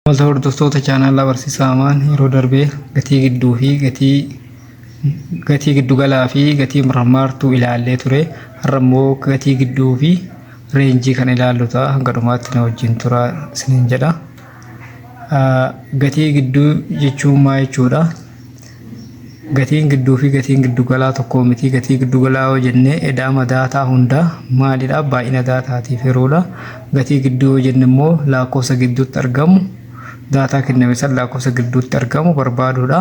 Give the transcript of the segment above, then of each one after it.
Wantoota hordoftoota chaanaalaa barsiisaa Amaan yeroo darbee gatii gidduu fi gatii giddu galaa fi gatii marmartuu ilaallee ture. Har'a immoo gatii gidduu fi reenjii kan ilaallu ta'a. Hanga dhumaatti na wajjin tura isiniin jedha. Gatii gidduu jechuun maal jechuudha? Gatiin gidduu fi gatiin giddu galaa tokko miti. Gatii giddu galaa yoo jenne eda'ama daataa hundaa maalidha? Baay'ina daataatiif yeroodha. Gatii gidduu yoo jenne immoo lakkoofsa gidduutti argamu daataa kenname san lakkoofsa gidduutti argamu barbaaduudha.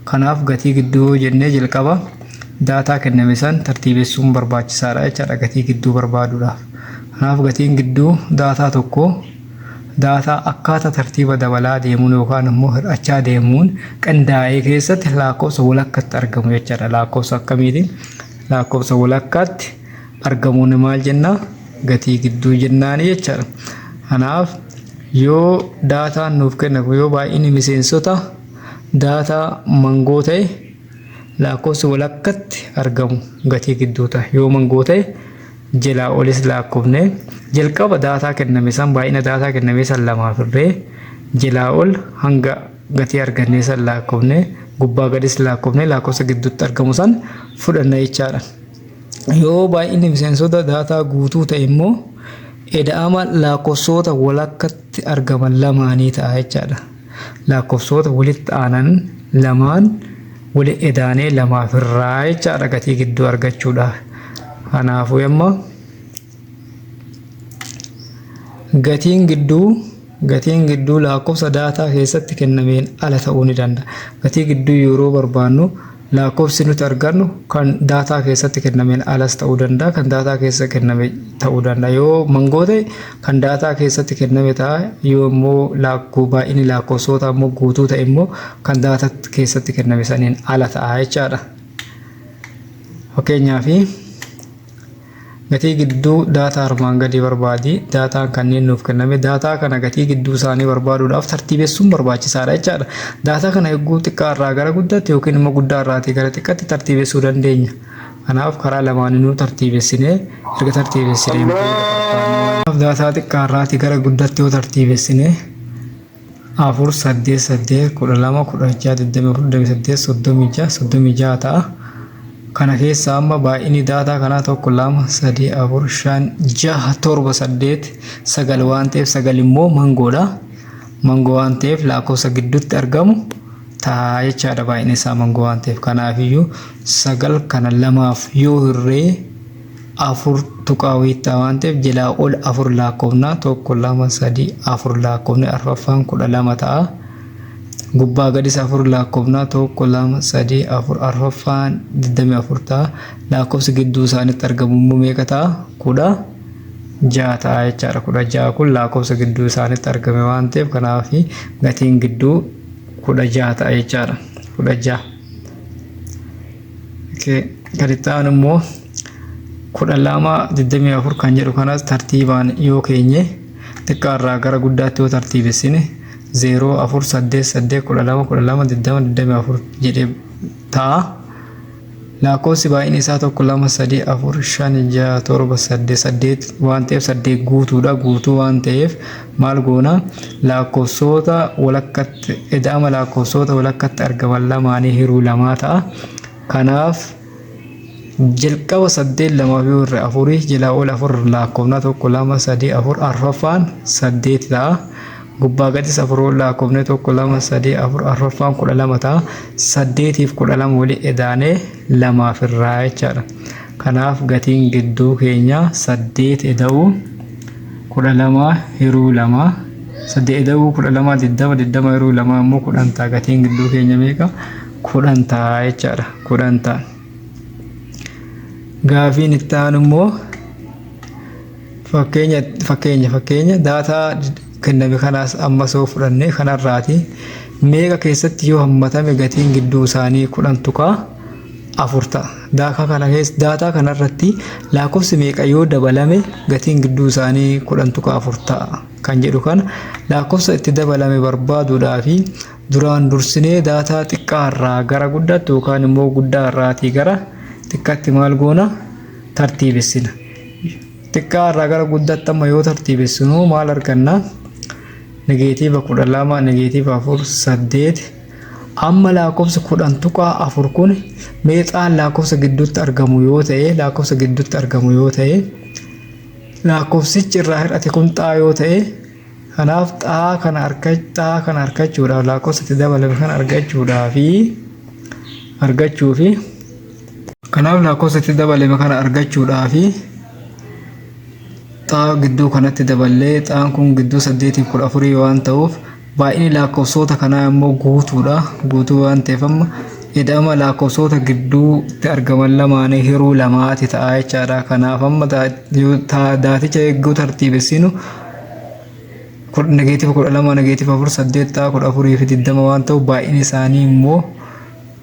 Kanaaf gatii gidduu jennee jalqaba daataa kenname san tartiibessuun barbaachisaadha jechaadha gatii gidduu barbaaduudhaaf. Kanaaf gatiin gidduu daataa tokko daataa akkaataa tartiiba dabalaa deemuun yookaan immoo hir'achaa deemuun qindaa'ee keessatti lakkoofsa walakkaatti argamu jechaadha. Lakkoofsa akkamiiti? Lakkoofsa walakkaatti argamuun maal jenna? Gatii gidduu jennaani jechaadha. Kanaaf yoo daataan nuuf kennamu yoo baay'inni miseensota daataa mangoo ta'e lakkoofsa walakkaatti argamu gatii gidduu ta'a. Yoo mangoo ta'e jalaa olis lakkoofne jalqaba daataa kenname san baay'ina daataa kenname san lamaaf irree jalaa ol hanga gatii argannee san lakkoofne gubbaa gadis lakkoofne lakkoofsa gidduutti argamu san fudhanna jechaadha. Yoo baay'inni miseensota daataa guutuu ta'e immoo eda'ama lakkoofsota walakkatti argaman lamaanii ta'a jechaadha. Lakkoofsota walitti aanan lamaan wali edaanee lamaaf irraa jechaadha gatii gidduu argachuudhaaf. Kanaafuu amma gatiin gidduu lakkoofsa daataa keessatti kennameen ala ta'uu ni danda'a. Gatii gidduu yeroo barbaannu lakkoofsi nuti argannu kan daataa keessatti kennameen alas ta'uu danda'a, kan daataa keessa kenname ta'uu danda'a. Yoo mangoo ta'e kan daataa keessatti kenname ta'a. Yoo immoo baay'inni lakkoofsota immoo guutuu ta'e immoo kan daataa keessatti kenname saniin ala ta'a jechaadha. Fakkeenyaaf gatii gidduu daataa armaan gadii barbaadi. Daataan kanneen nuuf kenname daataa kana gatii gidduu isaanii barbaaduudhaaf tartiibessuun barbaachisaadha jechaadha. Daataa kana eeguu xiqqaa irraa gara guddaatti yookiin immoo guddaa irraatii gara xiqqaatti tartiibessuu dandeenya. Kanaaf karaa lamaaninuu tartiibessinee erga tartiibessinee daataa xiqqaa irraatii gara guddaatti yoo tartiibessinee 4 8 8 12 16 24 28 36 ta'a. Kana keessa amma baay'inni daataa kanaa 1 2 3 4 5 6 7 8 9 waan ta'eef 9 immoo mangoodha. Mangoo waan ta'eef lakkoofsa gidduutti argamu ta'a jechaadha baay'inni isaa mangoo waan ta'eef. Kanaafiyyuu 9 kana lamaaf yoo hirree 4 tuqaa wiittaa waan ta'eef jalaa ol 4 lakkoofna 1 2 3 4 lakkoofne arfaffaan 12 ta'a. Gubbaa gadis 4 lakkoofna 1 2 3 4 arfaffaan 24 ta'a. Lakkoofsi gidduu isaanitti argamu immoo meeqa ta'a? 16 ta'a jechaadha. 16 kun lakkoofsa gidduu isaanitti argame waan ta'eef kanaaf gatiin gidduu 16 ta'a jechaadha. 16. Gadi ta'an immoo 12 24 kan jedhu kanas tartiibaan yoo keenye xiqqaa irraa gara guddaatti yoo tartiibessine 0 4 8 8 12 12 20 24 jedhee ta'a. Lakkoofsi baay'inni isaa 1 2 3 4 5 6 7 8 8 waan ta'eef 8 guutuudha. Guutuu waan ta'eef maal goona? Lakkoofsota walakkatti eda'ama lakkoofsota walakkatti argaman lamaanii hiruu lamaa ta'a. Kanaaf jalqaba 8 lamaaf yoo irra 4 jalaa ol 4 lakkoofna 1 2 3 4 arfaffaan 8 ta'a. Gubbaa gadis 4 lakkoofne 1 2 3 4 arfaffaan 12 ta'a. 8 fi 12 wali edaanee lamaaf irraa jechaadha. Kanaaf gatiin gidduu keenya 8 eda'uu 12 hiruu 2 8 eda'uu 12 20 hiruu 2 immoo 10 ta'a. Gatiin gidduu keenya meeqa? 10 ta'a jechaadha. 10 ta'a. Gaafiin itti aanu immoo fakkeenya daataa kenname kanaas amma soo fudhanne kanarraati meeqa keessatti yoo hammatame gatiin gidduu isaanii 10 tuqaa 4 ta'a. Daataa kanarratti lakkoofsi meeqa yoo dabalame gatiin gidduu isaanii 10 tuqaa 4 ta'a kan jedhu kana lakkoofsa itti dabalame barbaaduudhaaf duraan dursinee daataa xiqqaa irraa gara guddaatti yookaan immoo guddaa irraatii gara xiqqaatti maal goona? Tartiibessina. Xiqqaa irraa gara guddaatti amma yoo tartiibessinu maal arganna? negeetiiva 12 negeetiiva 4 8 amma lakkoofsa 10 tuqaa 4 kun meexaan lakkoofsa gidduutti argamu yoo ta'e lakkoofsichi irraa hir'ate kun xaa yoo ta'e kanaaf xaa kana argachuudhaaf lakkoofsa itti dabalame kana kanaaf lakkoofsa itti dabalame kana argachuudhaaf xaa gidduu kanatti daballee xaan kun gidduu 8 fi 14 waan ta'uuf baay'inni lakkoofsota kanaa immoo guutuu waan ta'eef amma ida'ama lakkoofsota gidduutti argaman lamaanii hiruu lamaati ta'a jechaadha. Kanaaf amma daaticha eegguu tartiibessinu negeetiiva 12 negeetiiva 4 8 ta'a 14 fi 20 waan ta'u baay'inni isaanii immoo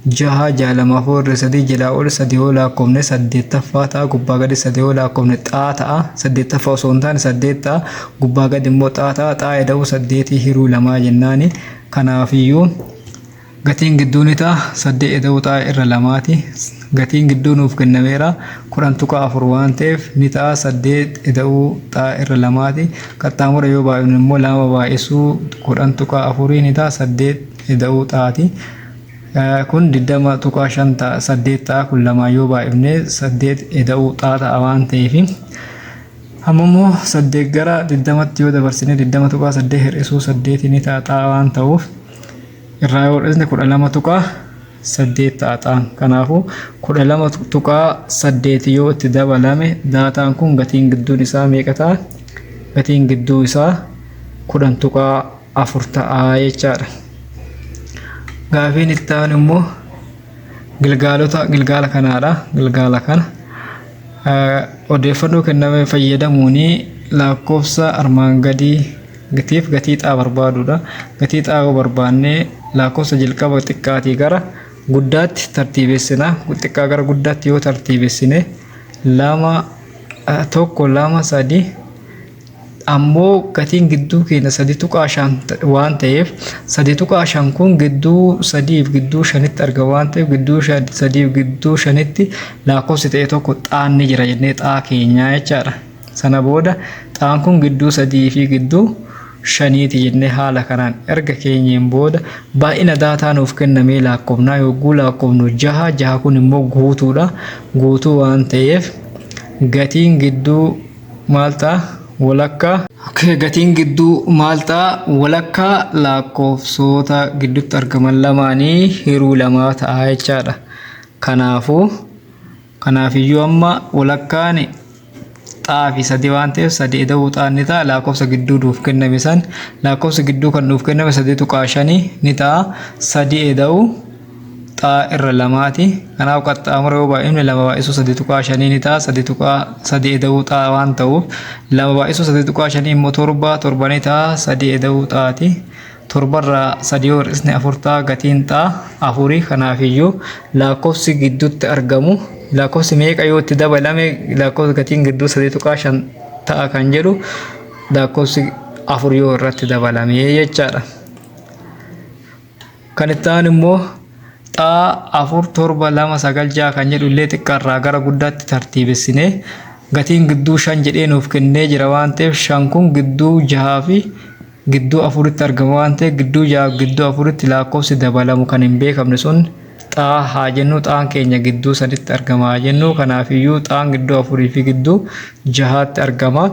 6 6 2 4 3 jalaa ol 3 yoo lakkoofne 8ffaa ta'a gubbaa gadi 3 yoo lakkoofne xaa ta'a 8ffaa osoo hin taane 8 ta'a gubbaa gadi immoo xaa ta'a xaa ida'uu 8 hiruu 2 jennaani. Kanaafiyyuu gatiin gidduun isaa 8 ida'uu xaa irra 2ti. Gatiin gidduu nuuf kennameera 10 tuqaa 4 waan ta'eef ni ta'a 8 ida'uu xaa irra 2ti. Qaxxaamura yoo baay'inu immoo 2 baay'isuu 10 tuqaa 4 ni ta'a 8 ida'uu xaati. Kun 20 tuqaa 5 ta'a 8 ta'a kun 2 yoo baay'ifne 8 ida'uu xaa ta'a waan ta'eef amma immoo 8 gara 20tti yoo dabarsine 20 tuqaa 8 hir'isuu 8 ni ta'a xaa waan ta'uuf irraa yoo dhiisne 12 tuqaa 8 ta'a xaan. Kanaafuu 12 tuqaa 8 yoo itti dabalame daataan kun gatiin gidduun isaa meeqa ta'a? Gatiin gidduu isaa 10 tuqaa 4 ta'a jechaadha. Gaafiin itti aanu immoo gilgaala kanaadha. Gilgaala kana odeeffannoo kenname fayyadamuun lakkoofsa armaan gadii gatiif gatii xaa barbaaduudha. Gatii xaa yoo barbaanne lakkoofsa jalqaba xiqqaatii gara guddaatti tartiibessina. Xiqqaa gara guddaatti yoo tartiibessine 2 1 2 3 ammoo gatiin gidduu keenya 3 tuqaa 5 waan ta'eef 3 tuqaa 5 kun gidduu 3 fi gidduu 5tti argama waan ta'eef gidduu 3 fi gidduu 5tti lakkoofsi ta'e tokko xaan ni jira jennee xaa keenyaa jechaadha. Sana booda xaan kun gidduu 3 fi gidduu 5ti jennee haala kanaan erga keenyeen booda baay'ina daataa nuuf kennamee lakkoofnaa yogguu lakkoofnu 6 kun immoo guutuudha. Guutuu waan ta'eef gatiin gidduu maal ta'a? Walakkaa. Gatiin gidduu maal ta'a? Walakkaa lakkoofsota gidduutti argaman lamaanii hiruu 2 ta'a jechaadha. Kanaafiyyuu amma walakkaan xaa fi 3 waan ta'eef 3 ida'uu xaan ni ta'a. Lakkoofsa gidduu nuuf kenname san lakkoofsa gidduu kan nuuf kenname 3 tuqaa 5 ni ta'a. 3 ida'uu xaa irra 2ti. Kanaaf qaxxaamura yoo baay'ifne 2 baay'isuu 3 tuqaa 5 ni ta'a. 3 ida'uu xaa waan ta'uuf 2 baay'isuu 3 tuqaa 5 immoo 7 ni ta'a. 3 ida'uu xaati. 7 irraa 3 yoo hir'isne 4 ta'a. Gatiin xaa 4. Kanaafiyyuu lakkoofsi gidduutti argamu lakkoofsi meeqa yoo itti dabalame lakkoofsi gatiin gidduu 3 tuqaa 5 ta'a kan jedhu lakkoofsi 4 yoo irratti dabalame jechaadha. Kan itti aanu immoo xaa 4 7 2 9 6 kan jedhu illee xiqqaarraa gara guddaatti tartiibessine gatiin gidduu 5 jedhee nuuf kennee jira waan ta'eef 5 kun gidduu 6 fi gidduu 4tti argama waan ta'eef gidduu 6 gidduu 4tti lakkoofsi dabalamu kan hin beekamne sun xaa haa jennu. Xaan keenya gidduu 3tti argama haa jennu. Kanaafiyyuu xaan gidduu 4 fi gidduu 6tti argama.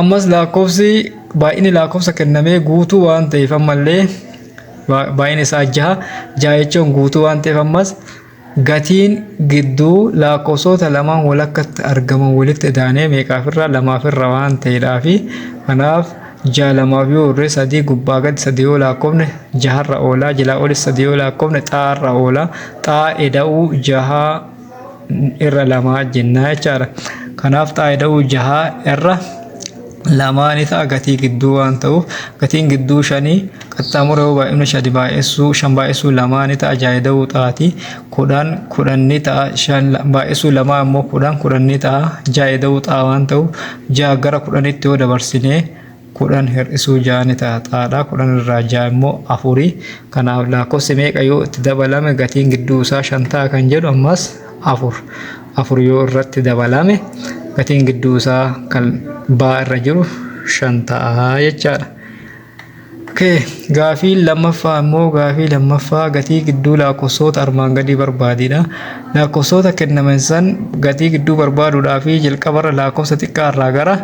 Ammas lakkoofsi baay'inni lakkoofsa kennamee guutuu waan ta'eef ammallee baay'inni isaa 6 jechuun guutuu waan ta'eef ammas gatiin gidduu lakkoofsota lamaan walakkatti argaman walitti daanee meeqaafirraa 2 waan ta'eedhaafi kanaaf 6 2 yoo irree 3 gubbaa gadi 3 yoo lakkoofne 6 oolaa jalaa olis 3 yoo lakkoofne xaa oolaa xaa ida'uu 6 irra 2 jennaa jechaadha. Kanaaf xaa ida'uu 6 irra 2 ni ta'a gatii gidduu waan ta'uuf gatiin gidduu 5 qaxxaamura yoo baay'ifne 5 baay'isuu 2 ni ta'a. 6 ida'uu xaati 10 ni ta'a. 5 baay'isuu 2 immoo 10 ni ta'a. 6 ida'uu xaa waan ta'uuf 6 gara 10tti yoo dabarsine 10 hir'isuu 6 ni ta'a xaadha. 10 irraa 6 immoo 4. Kanaaf lakkoofsi meeqa yoo itti dabalame gatiin gidduu isaa 5 ta'a kan jedhu ammas 4 yoo irratti dabalame gatiin gidduu isaa kan baa irra jiru 5 ta'a jechaadha. Gaafii lammaffaa immoo gaafii lammaffaa gatii gidduu lakkoofsota armaan gadii barbaadidha. Lakkoofsota kennaman san gatii gidduu barbaaduudhaa fi jalqabarra lakkoofsa xiqqaa irraa gara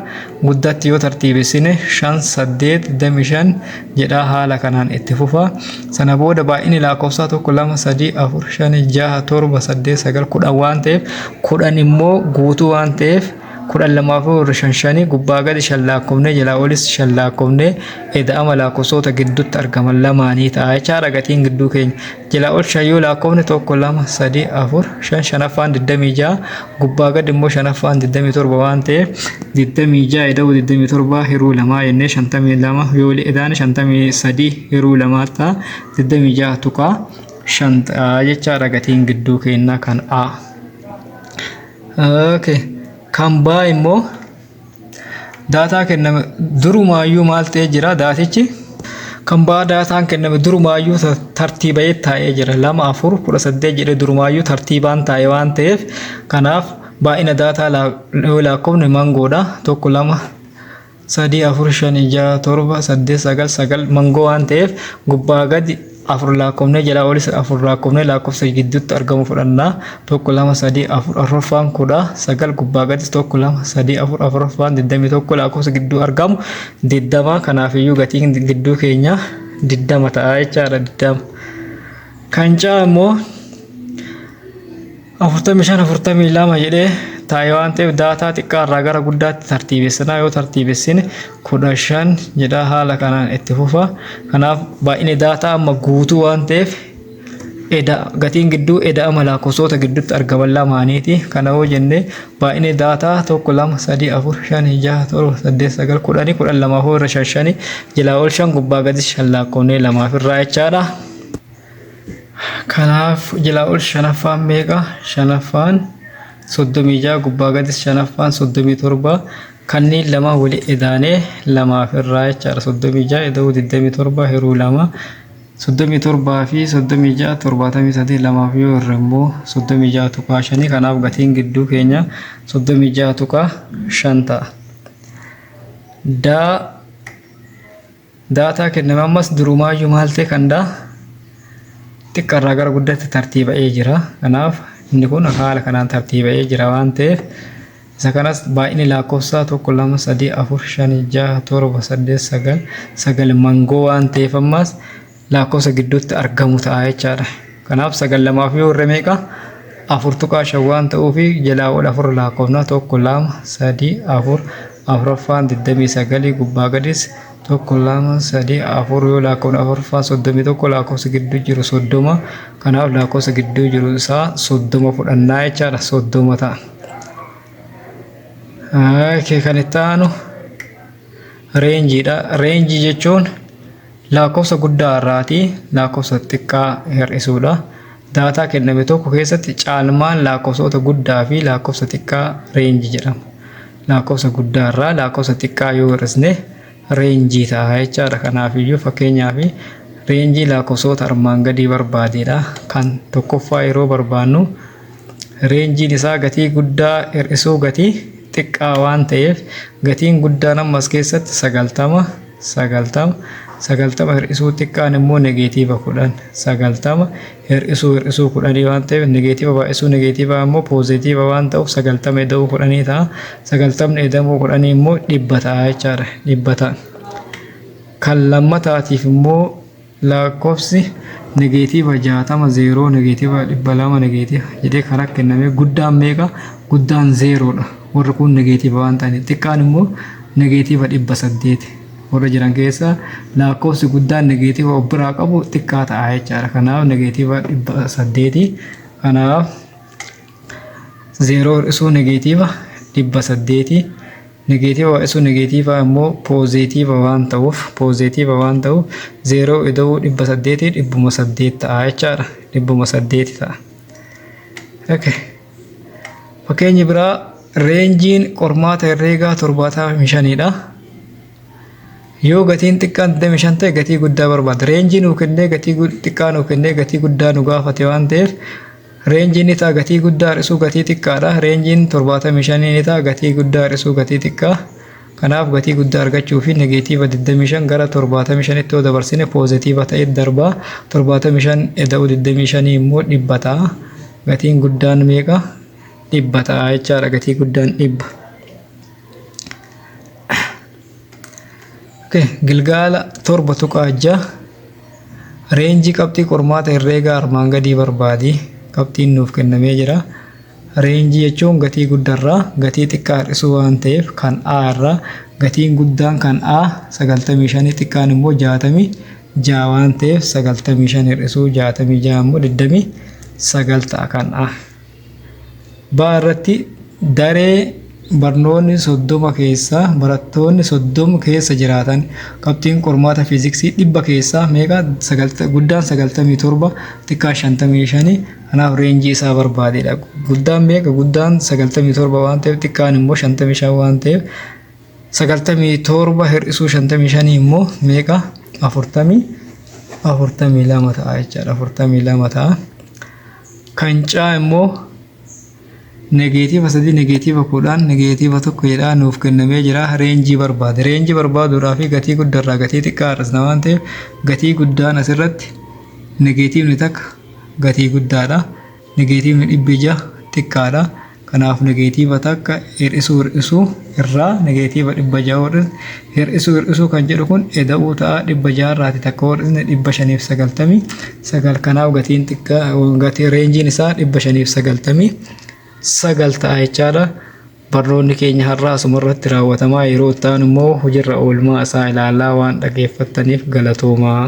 guddaatti yoo tartiibessine 5 8 25 jedha haala kanaan itti fufa. Sana booda baay'inni lakkoofsaa 1 2 3 4 5 6 7 8 9 10 waan ta'eef 10 immoo guutuu waan ta'eef 12 gubbaa gadi 5 lakkoofne jalaa olis 5 lakkoofne eda'ama lakkoofsota gidduutti argaman lamaanii ta'a jechaadha. Gatiin gidduu keenya jalaa ol 5 yoo lakkoofne 1 2 3 4 5 shanaffaan 26 gubbaa gadi immoo shanaffaan 27 waan ta'eef 26 eda'u 27 hiruu 2 jennee 52 yoo edaan 53 hiruu 2 ta'a 26 tuqaa 5 ta'a jechaadha gatiin gidduu keenyaa kan A. Kan baa immoo daataa kenname durumaayyuu maal ta'ee jira daatichi kan baa daataan kenname durumaayyuu tartiiba'ee taa'ee jira 2 4 18 jedhee durumaayyuu tartiibaan taa'ee waan ta'eef kanaaf baay'ina daataa lakkoofne mangoodha 1 2 3 4 5 6 7 8 9 9 mangoo waan ta'eef gubbaa gadi 4 lakkoofne jalaa olis 4 lakkoofne lakkoofsa gidduutti argamu fudhanna 1 2 3 4 afuraffaan 9 gubbaa gadi 1 2 3 4 afuraffaan 21 lakkoofsa gidduu argamu 20 kanaafiyyuu gatiin gidduu keenya 20 ta'a jechaadha 20. Kan caa immoo 45 42 jedhee taa'ee waan ta'eef daataa xiqqaa irraa gara guddaatti tartiibessinaa yoo tartiibessine 15 jedha haala kanaan itti fufa. Kanaaf baay'inni daataa amma guutuu waan ta'eef gatiin gidduu eda'ama lakkoofsota gidduutti argaman lamaaniiti. Kana yoo jenne baay'inni daataa 1 2 3 4 5 6 7 8 9 10 12 irra 5 jalaa ol 5 gubbaa gadi 5 lakkoofne 2 irraa jechaadha. Kanaaf jalaa ol shanaffaan meeqa? Shanaffaan 36 gubbaa gadi shanaffaan 37 kanneen lama wali edaanee 2 irraa jechaadha. 36 eda'uu 27 hiruu 2 37 fi 36 73 2 yoo irra immoo 36 tuqaa 5 kanaaf gatiin gidduu keenya 36 tuqaa 5 ta'a. Daataa kenname ammas durumaayyuu maal ta'e kan xiqqaarraa gara guddaatti tartiiba'ee jira. Kanaaf inni kun haala kanaan tartiiba'ee jira waan ta'eef isa kanas baay'inni lakkoofsaa 1 2 3 4 5 6 7 8 9 mangoo waan ta'eef ammas lakkoofsa gidduutti argamu ta'a jechaadha. Kanaaf 9 lamaaf yoo irra meeqa 4 tuqaa 5 waan ta'uuf jalaa ol 4 lakkoofna 1 2 3 4 afuraffaan 29 gubbaa gadis 1 2 3 4 yoo lakkoofna afuraffaan 31 lakkoofsa gidduu jiru 30 kanaaf lakkoofsa gidduu jiru isaa 30 fudhannaa jechaadha 30 ta'a. Kan itti aanu reenjiidha. Reenjii jechuun lakkoofsa guddaa irraatii lakkoofsa xiqqaa hir'isuudha. Daataa kenname tokko keessatti caalmaan lakkoofsota guddaa fi lakkoofsa xiqqaa reenjii jedhama. Lakkoofsa guddaa irraa lakkoofsa xiqqaa yoo hir'isne reenjii ta'a jechaadha. Kanaafiyyuu fakkeenyaaf reenjii lakkoofsota armaan gadii barbaadedha. Kan tokkoffaa yeroo barbaannu reenjiin isaa gatii guddaa hir'isuu gatii xiqqaa waan ta'eef gatiin guddaan ammas keessatti 90 hir'isuu xiqqaan immoo negeetiiva 10 90 hir'isuu 10 waan ta'eef negeetiiva baay'isuu negeetiiva immoo poozitiiva waan ta'uuf 90 eda'uu 10 ta'a 90 edamuu 10 immoo 100 ta'a jechaadha 100 ta'a. Kan lammataatiif immoo lakkoofsi negeetiiva 60 0 negeetiiva 200 negeetiiva jedhee karaa kenname guddaan meeqa guddaan 0dha. Warri kun negeetiiva waan ta'aniif xiqqaan immoo negeetiiva 800 warra jiran keessa lakkoofsi guddaan negeetiiva of biraa qabu xiqqaa ta'a jechaadha. Kanaaf negeetiiva 800 kanaaf 0 hir'isuu negeetiiva 800 negeetiiva hir'isuu negeetiiva immoo poozitiiva waan ta'uuf 0 eda'uu 800 800 ta'a jechaadha 800 ta'a. Fakkeenyi biraa reenjiin qormaata herreegaa 75dha. Yoo gatiin xiqqaan 25 ta'e gatii guddaa barbaada. Reenjii nuu kennee gatii xiqqaa nuu kennee gatii guddaa nu gaafate waan ta'eef reenjiin ni ta'a gatii guddaa hir'isuu gatii xiqqaadha. Reenjiin 75 ni ta'a gatii guddaa hir'isuu gatii xiqqaa. Kanaaf gatii guddaa argachuu fi negeetiiva 25 gara 75 itti dabarsine poozitiiva ta'e darbaa 75 eda'u 25 immoo dhibba ta'a. Gatiin guddaan meeqa? Dhibba ta'a jechaadha. Gatii guddaan dhibba. Gilgaala 7.6 reenjii qabxii qormaata herreegaa armaan gadii barbaadi. Qabxiin nuuf kennamee jira. Reenjii jechuun gatii guddaarraa gatii xiqqaa hir'isuu waan ta'eef kan A irraa gatiin guddaan kan A 95 xiqqaan immoo 66 waan ta'eef 95 hir'isuu 66 immoo 29 ta'a kan A. B irratti daree barnoonni 30 keessa barattoonni 30 keessa jiraatan qabxiin qormaata fiiziksii 100 keessa meeqa guddaan 97 xiqqaa 55 kanaaf reenjii isaa barbaadeedha. Guddaan meeqa? Guddaan 97 waan ta'eef xiqqaan immoo 55 waan ta'eef 97 hir'isuu 55 immoo meeqa? 42 ta'a jechaadha. 42 ta'a. Kan C immoo negeetiiva 3 negeetiiva 10 negeetiiva 1 jedhaa nuuf kennamee jira. Reenjii barbaade. Reenjii barbaaduudhaaf gatii guddaarraa gatii xiqqaa hir'isna waan ta'eef gatii guddaan asirratti negeetiivni takka gatii guddaadha. Negeetiivni 600 xiqqaadha. Kanaaf negeetiiva takka hir'isuu irraa negeetiiva 600 hir'isuu kan jedhu kun eda'uu ta'a 600 irraati takka hir'isne 599 kanaaf gatiin xiqqaa gatii reenjiin isaa 599 ta'a jechaadha. Barnoonni keenya har'aa asumarratti raawwatamaa yeroo ta'an immoo hojiirra oolmaa isaa ilaalaa waan dhageeffattaniif galatoomaa.